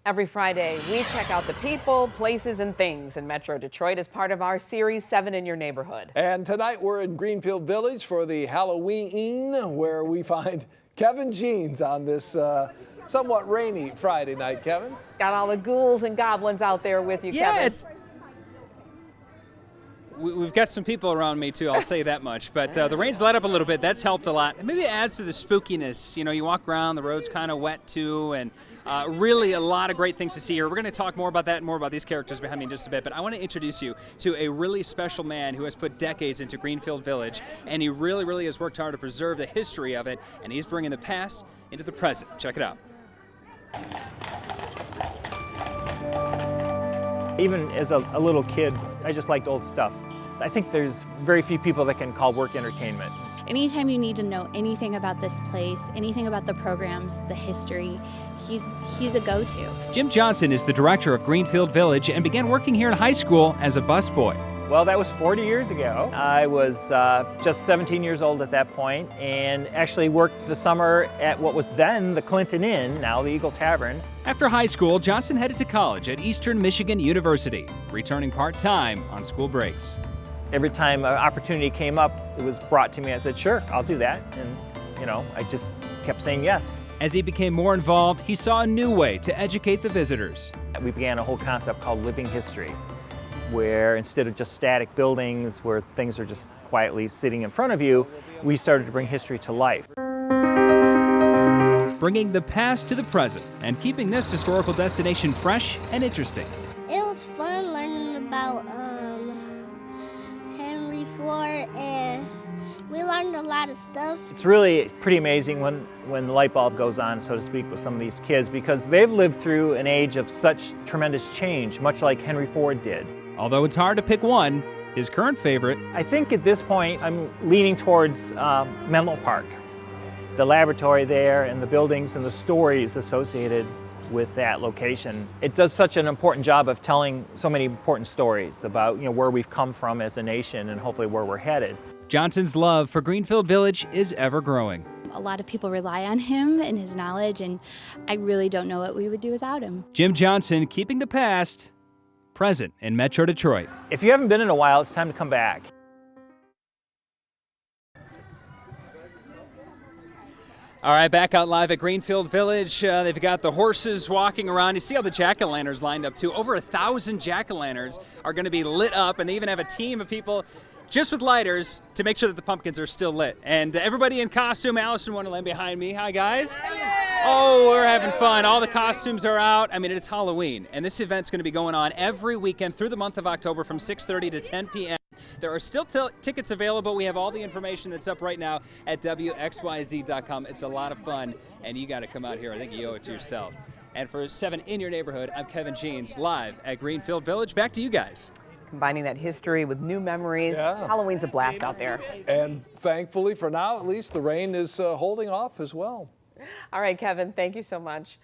Every Friday, we check out the people, places, and things in Metro Detroit as part of our series 7 in Your Neighborhood. And tonight we're in Greenfield Village for the Halloween, where we find Kevin Jeans on this somewhat rainy Friday night. Kevin? Got all the ghouls and goblins out there with you, Kevin. We've got some people around me too, I'll say that much. But the rain's let up a little bit. That's helped a lot. And maybe it adds to the spookiness. You know, you walk around, the road's kind of wet too, and really a lot of great things to see here. We're going to talk more about that and more about these characters behind me in just a bit. But I want to introduce you to a really special man who has put decades into Greenfield Village, and he really has worked hard to preserve the history of it, and he's bringing the past into the present. Check it out. Even as a little kid, I just liked old stuff. I think there's very few people that can call work entertainment. Anytime you need to know anything about this place, anything about the programs, the history, he's a go-to. Jim Johnson is the director of Greenfield Village and began working here in high school as a busboy. Well, that was 40 years ago. I was just 17 years old at that point and actually worked the summer at what was then the Clinton Inn, now the Eagle Tavern. After high school, Johnson headed to college at Eastern Michigan University, returning part-time on school breaks. Every time an opportunity came up, it was brought to me. I said, sure, I'll do that. And, you know, I just kept saying yes. As he became more involved, he saw a new way to educate the visitors. We began a whole concept called living history, where instead of just static buildings where things are just quietly sitting in front of you, we started to bring history to life. Bringing the past to the present and keeping this historical destination fresh and interesting. It was fun learning about Henry Ford, and we learned a lot of stuff. It's really pretty amazing when the light bulb goes on, so to speak, with some of these kids, because they've lived through an age of such tremendous change, much like Henry Ford did. Although it's hard to pick one, his current favorite. I think at this point I'm leaning towards Menlo Park. The laboratory there and the buildings and the stories associated with that location. It does such an important job of telling so many important stories about, you know, where we've come from as a nation and hopefully where we're headed. Johnson's love for Greenfield Village is ever growing. A lot of people rely on him and his knowledge, and I really don't know what we would do without him. Jim Johnson keeping the past present in Metro Detroit. If you haven't been in a while, it's time to come back. All right, back out live at Greenfield Village. They've got the horses walking around. You see how the jack-o'-lanterns lined up too. Over 1,000 jack-o'-lanterns are going to be lit up, and they even have a team of people just with lighters to make sure that the pumpkins are still lit. And everybody in costume. Alice in Wonderland behind me. Hi, guys. Oh, we're having fun. All the costumes are out. I mean, it's Halloween, and this event's going to be going on every weekend through the month of October from 6:30 to 10 p.m. There are still tickets available. We have all the information that's up right now at WXYZ.com. It's a lot of fun, and you got to come out here. I think you owe it to yourself. And for 7 in Your Neighborhood, I'm Kevin Jeans, live at Greenfield Village. Back to you guys. Combining that history with new memories. Yeah. Halloween's a blast out there. And thankfully, for now at least, the rain is holding off as well. All right, Kevin, thank you so much.